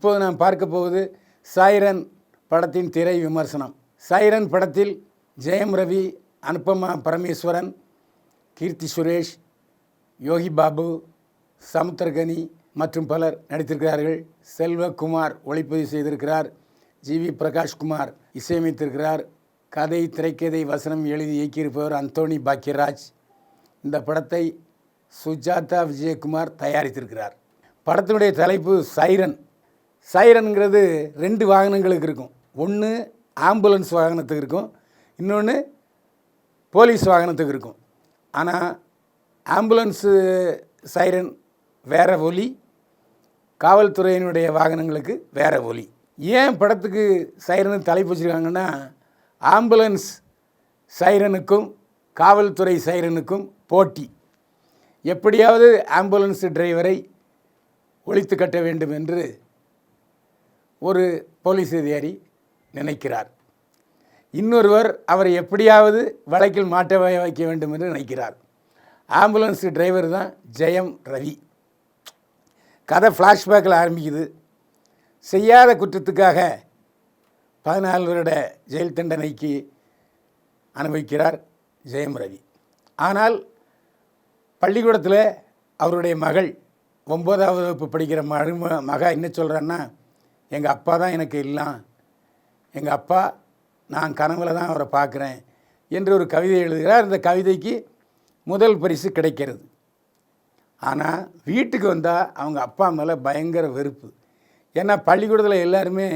இப்போது நாம் பார்க்க போவது சைரன் படத்தின் திரை விமர்சனம். சைரன் படத்தில் ஜெயம் ரவி, அனுபமா பரமேஸ்வரன், கீர்த்தி சுரேஷ், யோகி பாபு, சமுத்திரகனி மற்றும் பலர் நடித்திருக்கிறார்கள். செல்வகுமார் ஒளிப்பதிவு செய்திருக்கிறார். ஜிவி பிரகாஷ்குமார் இசையமைத்திருக்கிறார். கதை, திரைக்கதை, வசனம் எழுதி இயக்கியிருப்பவர் அந்தோணி பாக்கியராஜ். இந்த படத்தை சுஜாதா விஜயகுமார் தயாரித்திருக்கிறார். படத்தினுடைய தலைப்பு சைரன். சைரனுங்கிறது 2 வாகனங்களுக்கு இருக்கும். ஒன்று ஆம்புலன்ஸ் வாகனத்துக்கு இருக்கும், இன்னொன்று போலீஸ் வாகனத்துக்கு இருக்கும். ஆனால் ஆம்புலன்ஸு சைரன் வேறு ஒலி, காவல்துறையினுடைய வாகனங்களுக்கு வேறு ஒலி. ஏன் படத்துக்கு சைரனு தலைப்பு வச்சுருக்காங்கன்னா, ஆம்புலன்ஸ் சைரனுக்கும் காவல்துறை சைரனுக்கும் போட்டி. எப்படியாவது ஆம்புலன்ஸ் டிரைவரை ஒழித்து கட்ட வேண்டும் என்று ஒரு போலீஸ் அதிகாரி நினைக்கிறார். இன்னொருவர் அவரை எப்படியாவது வழக்கில் மாட்ட வைக்க வேண்டும் என்று நினைக்கிறார். ஆம்புலன்ஸ் டிரைவர் தான் ஜெயம் ரவி. கதை ஃப்ளாஷ்பேக்கில் ஆரம்பிக்குது. செய்யாத குற்றத்துக்காக 14 வருட ஜெயில் தண்டனைக்கு அனுபவிக்கிறார் ஜெயம் ரவி. ஆனால் பள்ளிக்கூடத்தில் அவருடைய மகள் 9ஆவது வகுப்பு படிக்கிற மக என்ன சொல்கிறான்னா, எங்கள் அப்பா தான் எனக்கு எல்லாம், எங்கள் அப்பா நான் கனவுல தான் அவரை பார்க்குறேன் என்று ஒரு கவிதை எழுதுகிறார். இந்த கவிதைக்கு முதல் பரிசு கிடைக்கிறது. ஆனால் வீட்டுக்கு வந்தால் அவங்க அப்பா மேலே பயங்கர வெறுப்பு. ஏன்னா பள்ளிக்கூடத்தில் எல்லாருமே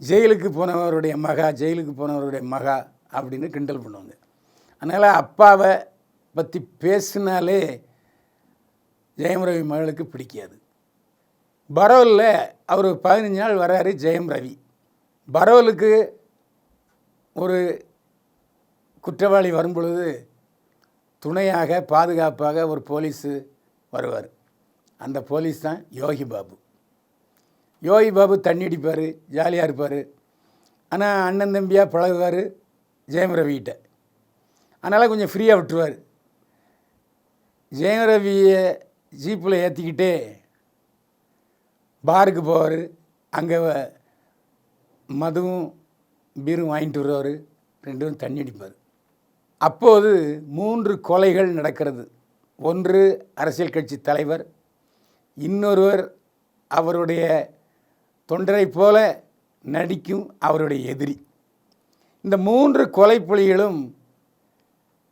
ஜெயிலுக்கு போனவருடைய மகா அப்படின்னு கிண்டல் பண்ணுவாங்க. அதனால் அப்பாவை பற்றி பேசினாலே ஜெயம் ரவி மகளுக்கு பிடிக்காது. பரோலில் அவர் 15 நாள் வராரு ஜெயம் ரவி. பரோலுக்கு ஒரு குற்றவாளி வரும்பொழுது துணையாக பாதுகாப்பாக ஒரு போலீஸு வருவார். அந்த போலீஸ் தான் யோகி பாபு. யோகி பாபு தண்ணி அடிப்பார், ஜாலியாக இருப்பார். ஆனால் அண்ணன் தம்பியாக பழகுவார் ஜெயம் ரவிகிட்ட. அதனால் கொஞ்சம் ஃப்ரீயாக விட்டுருவார். ஜெயம் ரவியை ஜீப்பில் ஏற்றிக்கிட்டே பாருக்கு போவார். அங்கே மதுவும் பீரும் வாங்கிட்டு வருவார். 2 பேரும் தண்ணி அடிப்பார். அப்போது 3 கொலைகள் நடக்கிறது. ஒன்று அரசியல் கட்சி தலைவர், இன்னொருவர் அவருடைய தொண்டரை போல நடிக்கும் அவருடைய எதிரி. இந்த 3 கொலை புலிகளும்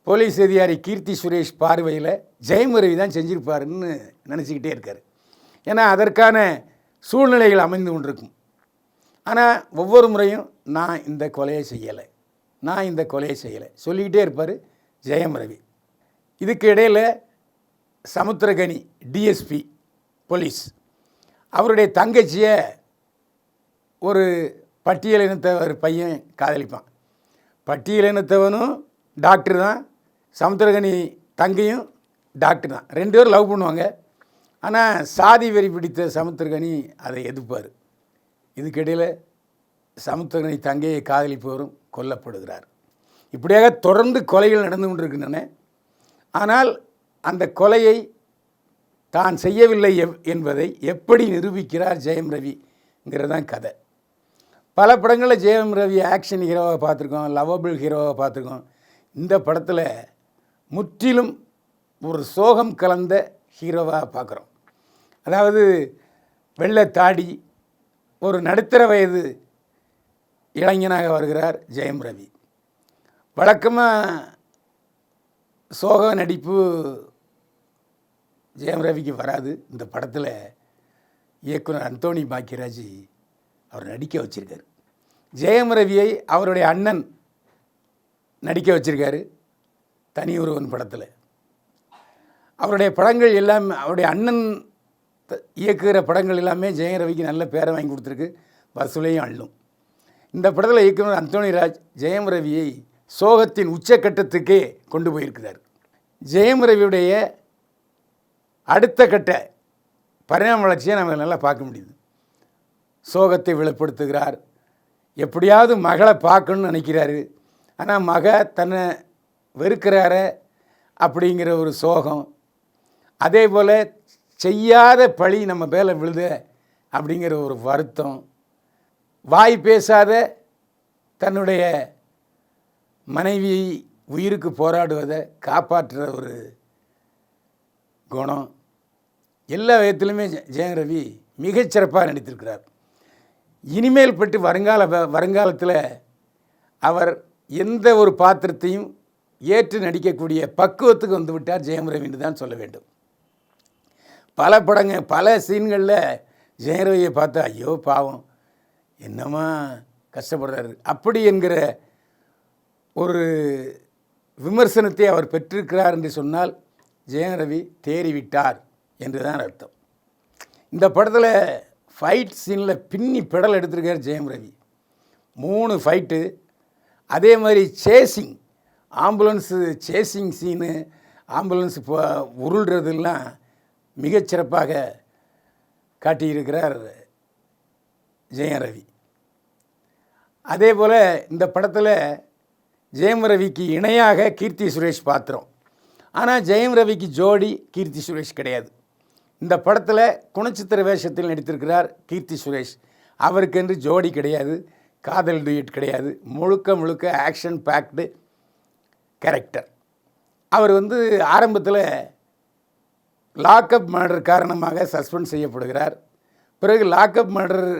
போலீஸ் அதிகாரி கீர்த்தி சுரேஷ் பார்வையில் ஜெயம் ரவி தான் செஞ்சுருப்பாருன்னு நினச்சிக்கிட்டே இருக்கார். ஏன்னா அதற்கான சூழ்நிலைகள் அமைந்து கொண்டிருக்கும். ஆனால் ஒவ்வொரு முறையும் நான் இந்த கொலையை செய்யலை சொல்லிக்கிட்டே இருப்பார் ஜெயம் ரவி. இதுக்கு இடையில் சமுத்திரகனி டிஎஸ்பி போலீஸ் அவருடைய தங்கச்சியை ஒரு பட்டியலினத்தவர் பையன் காதலிப்பான். பட்டியலினத்தவனும் டாக்டர் தான், சமுத்திரகனி தங்கையும் டாக்டர் தான். 2 பேரும் லவ் பண்ணுவாங்க. ஆனால் சாதி வெறி பிடித்த சமுத்திரகனி அதை எதிர்ப்பார். இதுக்கிடையில் சமுத்திரகனி தங்கையை காதலிப்பவரும் கொல்லப்படுகிறார். இப்படியாக தொடர்ந்து கொலைகள் நடந்து கொண்டிருக்கின்றன. ஆனால் அந்த கொலையை தான் செய்யவில்லை என்பதை எப்படி நிரூபிக்கிறார் ஜெயம் ரவிங்கிறதான் கதை. பல படங்களில் ஜெயம் ரவி ஆக்ஷன் ஹீரோவாக பார்த்துருக்கோம், லவபிள் ஹீரோவாக பார்த்துருக்கோம். இந்த படத்தில் முற்றிலும் ஒரு சோகம் கலந்த ஹீரோவாக பார்க்குறோம். அதாவது வெள்ளை தாடி, ஒரு நடுத்தர வயது இளைஞனாக வருகிறார் ஜெயம் ரவி. வழக்கமாக சோக நடிப்பு ஜெயம் ரவிக்கு வராது. இந்த படத்தில் இயக்குனர் அந்தோணி பாக்கியராஜ் அவர் நடிக்க வச்சுருக்கார். ஜெயம் ரவியை அவருடைய அண்ணன் நடிக்க வச்சுருக்காரு தனி ஒருவன் படத்தில். அவருடைய படங்கள் எல்லாமே, அவருடைய அண்ணன் இயக்குகிற படங்கள் எல்லாமே ஜெயம் ரவிக்கு நல்ல பேரை வாங்கி கொடுத்துருக்கு, வசூலையும் அள்ளும். இந்த படத்தில் இயக்குனர் அந்தோணி ராஜ் ஜெயம் ரவியை சோகத்தின் உச்சக்கட்டத்துக்கே கொண்டு போயிருக்கிறார். ஜெயம் ரவியுடைய அடுத்த கட்ட பரிணாம வளர்ச்சியை நம்ம நல்லா பார்க்க முடியுது. சோகத்தை வெளிப்படுத்துகிறார். எப்படியாவது மகளை பார்க்கணுன்னு நினைக்கிறாரு. ஆனால் மக தன்னை வெறுக்கிறார அப்படிங்கிற ஒரு சோகம். அதே போல் செய்யாத பழி நம்ம மேலே விழுத அப்படிங்கிற ஒரு வருத்தம், வாய் பேசாத தன்னுடைய மனைவி உயிருக்கு போராடுவதை காப்பாற்றுற ஒரு குணம், எல்லா விதத்திலுமே ஜெயம் ரவி மிகச்சிறப்பாக நடித்திருக்கிறார். இனிமேல் பட்டு வருங்காலத்தில் அவர் எந்த ஒரு பாத்திரத்தையும் ஏற்று நடிக்கக்கூடிய பக்குவத்துக்கு வந்து விட்டார் ஜெயம் ரவின்னு தான் சொல்ல வேண்டும். பல சீன்களில் ஜெயம் ரவியை பார்த்தா ஐயோ பாவம் என்னமா கஷ்டப்படுறாரு அப்படி என்கிற ஒரு விமர்சனத்தை அவர் பெற்றிருக்கிறார் என்று சொன்னால் ஜெயம் ரவி தேறிவிட்டார் என்று தான் அர்த்தம். இந்த படத்தில் ஃபைட் சீனில் பின்னி பெடல் எடுத்திருக்கார் ஜெயம் ரவி. 3 ஃபைட்டு, அதே மாதிரி ஆம்புலன்ஸு சேசிங் சீனு, ஆம்புலன்ஸ் உருள்றதெல்லாம் மிகச்சிறப்பாக காட்டியிருக்கிறார் ஜெயம் ரவி. அதே போல் இந்த படத்தில் ஜெயம் ரவிக்கு இணையாக கீர்த்தி சுரேஷ் பாத்திரம். ஆனால் ஜெயம் ரவிக்கு ஜோடி கீர்த்தி சுரேஷ் கிடையாது. இந்த படத்தில் குணச்சித்திர வேஷத்தில் நடித்திருக்கிறார் கீர்த்தி சுரேஷ். அவருக்கென்று ஜோடி கிடையாது, காதல் டூயட் கிடையாது. முழுக்க ஆக்ஷன் பேக்டு கேரக்டர். அவர் ஆரம்பத்தில் லாக்அப் மர்டர் காரணமாக சஸ்பெண்ட் செய்யப்படுகிறார். பிறகு லாக்அப் மர்டர்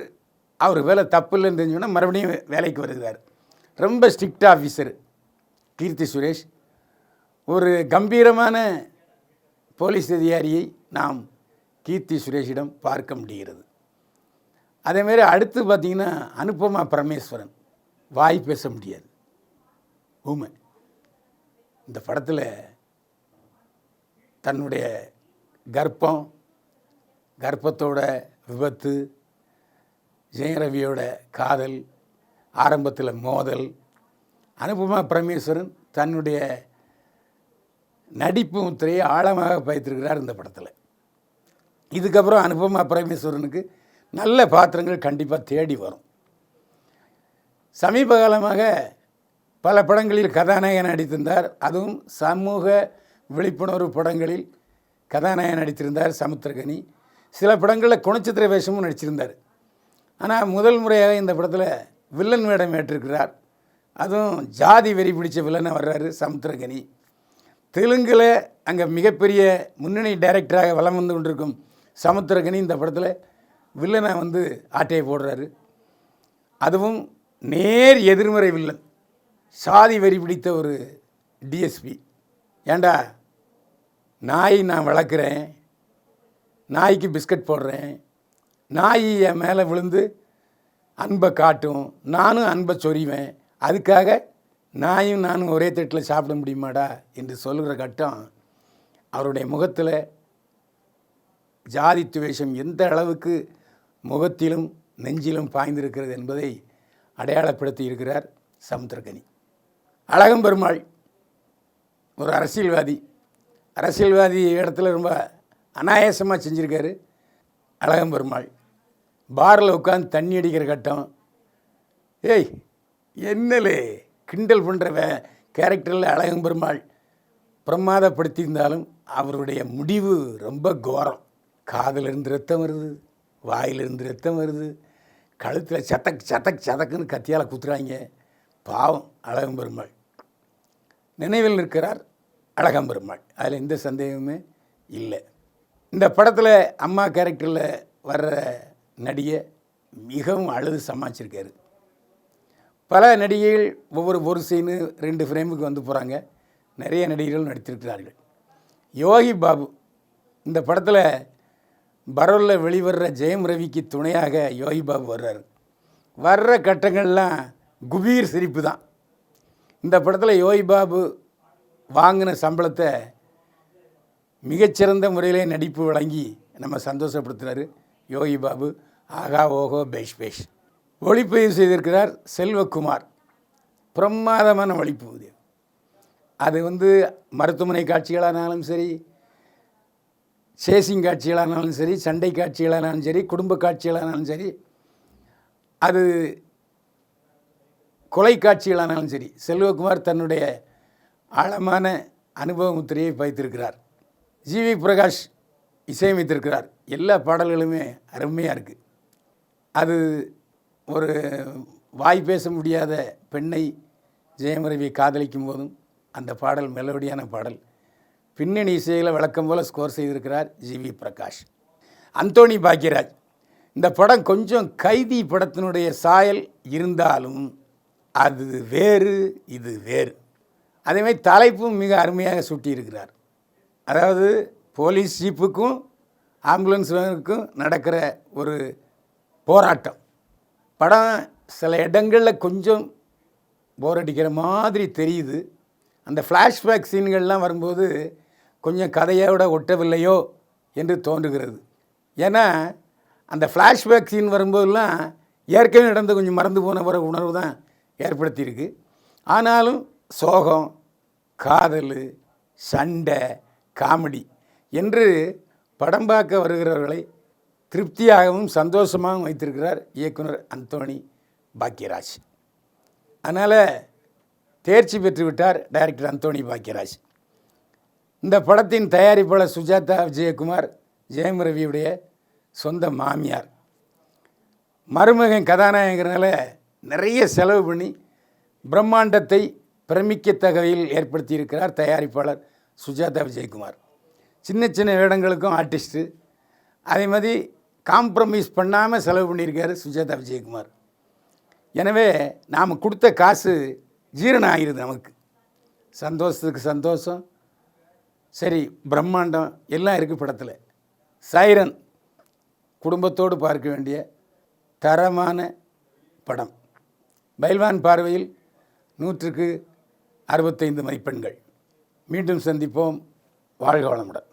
அவர் வேலை தப்பு இல்லைன்னு தெரிஞ்சோன்னா மறுபடியும் வேலைக்கு வருகிறார். ரொம்ப ஸ்ட்ரிக்ட் ஆஃபீஸர் கீர்த்தி சுரேஷ். ஒரு கம்பீரமான போலீஸ் அதிகாரியை நாம் கீர்த்தி சுரேஷிடம் பார்க்க முடிகிறது. அதேமாரி அடுத்து பார்த்திங்கன்னா அனுபமா பரமேஸ்வரன், வாய் பேச முடியாது, ஊமை. இந்த படத்தில் தன்னுடைய கர்ப்பத்தோட விபத்து, ஜெயம் ரவியோட காதல், ஆரம்பத்தில் மோதல், அனுபமா பரமேஸ்வரன் தன்னுடைய நடிப்பு முத்திரையை ஆழமாக பதித்திருக்கிறார் இந்த படத்தில். இதுக்கப்புறம் அனுபமா பரமேஸ்வரனுக்கு நல்ல பாத்திரங்கள் கண்டிப்பாக தேடி வரும். சமீப காலமாக பல படங்களில் கதாநாயகன் நடித்திருந்தார். அதுவும் சமூக விழிப்புணர்வு படங்களில் கதாநாயகன் நடித்திருந்தார் சமுத்திரகனி. சில படங்களில் குணச்சித்திர வேஷமும் நடிச்சிருந்தார். ஆனால் முதல் முறையாக இந்த படத்தில் வில்லன் வேடம் ஏற்றிருக்கிறார். அதுவும் ஜாதி வெறி பிடிச்ச வில்லனை வர்றாரு சமுத்திரகனி. தெலுங்கில் அங்கே மிகப்பெரிய முன்னணி டைரக்டராக வலம் வந்து கொண்டிருக்கும் சமுத்திரகனி இந்த படத்தில் வில்லனை ஆட்டையை போடுறாரு. அதுவும் நேர் எதிர்மறை வில்லன், சாதி வெறி பிடித்த ஒரு டிஎஸ்பி. ஏண்டா நாய் நான் வளர்க்குறேன், நாய்க்கு பிஸ்கட் போடுறேன், நாய் என் மேலே விழுந்து அன்பை காட்டும், நானும் அன்பை சொறிவேன், அதுக்காக நாயும் நானும் ஒரே தட்டில் சாப்பிட முடியுமாடா என்று சொல்கிற கட்டம் அவருடைய முகத்தில் ஜாதி துவேஷம் எந்த அளவுக்கு முகத்திலும் நெஞ்சிலும் பாய்ந்திருக்கிறது என்பதை அடையாளப்படுத்தி இருக்கிறார் சமுத்திரகனி. அழகம்பெருமாள் ஒரு அரசியல்வாதி இடத்துல ரொம்ப அனாயாசமாக செஞ்சுருக்காரு. அழகம்பெருமாள் பாரில் உட்காந்து தண்ணி அடிக்கிற கட்டம், ஏய் என்னலே கிண்டல் பண்ணுற கேரக்டரில் அழகம்பெருமாள் பிரமாதப்படுத்தியிருந்தாலும் அவருடைய முடிவு ரொம்ப கோரம். காதிலிருந்து ரத்தம் வருது, வாயிலிருந்து ரத்தம் வருது, கழுத்தில் சதக்குன்னு கத்தியால் குத்துறாங்க. பாவம் அழகம்பெருமாள். நினைவில் நிற்கிறார் அழகம்பெருமாள், அதில் எந்த சந்தேகமே இல்லை. இந்த படத்தில் அம்மா கேரக்டரில் வர்ற நடிகை மிகவும் அழுது சமாளிச்சிருக்காரு. பல நடிகைகள் ஒரு சீனு 2 ஃப்ரேமுக்கு போகிறாங்க. நிறைய நடிகர்கள் நடித்திருக்கிறார்கள். யோகி பாபு இந்த படத்தில் பரோலில் வெளிவர்ற ஜெயம் ரவிக்கு துணையாக யோகி பாபு வர்றார். வர்ற கட்டங்கள்லாம் குபீர் சிரிப்பு தான். இந்த படத்தில் யோகி பாபு வாங்கின சம்பளத்தை மிகச்சிறந்த முறையிலே நடிப்பு வழங்கி நம்ம சந்தோஷப்படுத்துகிறார் யோகி பாபு. ஆகா ஓஹோ பேஷ். ஒளிப்பதிவு செய்திருக்கிறார் செல்வகுமார். பிரமாதமான ஒளிப்பதிவு. அது மருத்துவமனை காட்சிகளானாலும் சரி, சேசிங் காட்சிகளானாலும் சரி, சண்டை காட்சிகளானாலும் சரி, குடும்ப காட்சிகளானாலும் சரி, அது கொலை காட்சிகளானாலும் சரி, செல்வகுமார் தன்னுடைய ஆழமான அனுபவ முத்திரையை பதித்திருக்கிறார். ஜிவி பிரகாஷ் இசையமைத்திருக்கிறார். எல்லா பாடல்களுமே அருமையாக இருக்குது. அது ஒரு வாய் பேச முடியாத பெண்ணை ஜெயம் ரவி காதலிக்கும் போதும் அந்த பாடல் மெலோடியான பாடல். பின்னணி இசையில் வழக்கம் போல் ஸ்கோர் செய்திருக்கிறார் ஜிவி பிரகாஷ். அந்தோணி பாக்கியராஜ். இந்த படம் கொஞ்சம் கைதி படத்தினுடைய சாயல் இருந்தாலும் அது வேறு, இது வேறு. அதேமாதிரி தலைப்பும் மிக அருமையாக சூட்டியிருக்கிறார். அதாவது போலீஸ் ஜீப்புக்கும் ஆம்புலன்ஸுக்கும் நடக்கிற ஒரு போராட்டம். படம் சில இடங்களில் கொஞ்சம் போர் அடிக்கிற மாதிரி தெரியுது. அந்த ஃப்ளாஷ்பேக் சீன்கள்லாம் வரும்போது கொஞ்சம் கதையோட ஒட்டவில்லையோ என்று தோன்றுகிறது. ஏன்னா அந்த ஃப்ளாஷ்பேக் சீன் வரும்போதெல்லாம் ஏற்கனவே நடந்து கொஞ்சம் மறந்து போன ஒரு உணர்வு தான் ஏற்படுத்தியிருக்கு. ஆனாலும் சோகம், காதல், சண்டை, காமெடி என்று படம் பார்க்க வருகிறவர்களை திருப்தியாகவும் சந்தோஷமாகவும் வைத்திருக்கிறார் இயக்குனர் அந்தோணி பாக்கியராஜ். அதனால் தேர்ச்சி பெற்றுவிட்டார் டைரக்டர் அந்தோணி பாக்கியராஜ். இந்த படத்தின் தயாரிப்பாளர் சுஜாதா விஜயகுமார் ஜெயம் ரவியுடைய சொந்த மாமியார். மருமகன் கதாநாயகனால நிறைய செலவு பண்ணி பிரம்மாண்டத்தை பிரமிக்கத்தக்க வகையில் ஏற்படுத்தியிருக்கிறார் தயாரிப்பாளர் சுஜாதா விஜயகுமார். சின்ன சின்ன வேடங்களுக்கும் ஆர்டிஸ்ட்டு. அதே மாதிரி காம்ப்ரமைஸ் பண்ணாமல் செலவு பண்ணியிருக்காரு சுஜாதா விஜயகுமார். எனவே நாம் கொடுத்த காசு ஜீரணம் ஆகிடுது. நமக்கு சந்தோஷத்துக்கு சந்தோஷம், சரி பிரம்மாண்டம் எல்லாம் இருக்குது படத்தில். சைரன் குடும்பத்தோடு பார்க்க வேண்டிய தரமான படம். பைல்வான் பார்வையில் 100க்கு 65 மதிப்பெண்கள். மீண்டும் சந்திப்போம். வாழ்க வளமுடன்.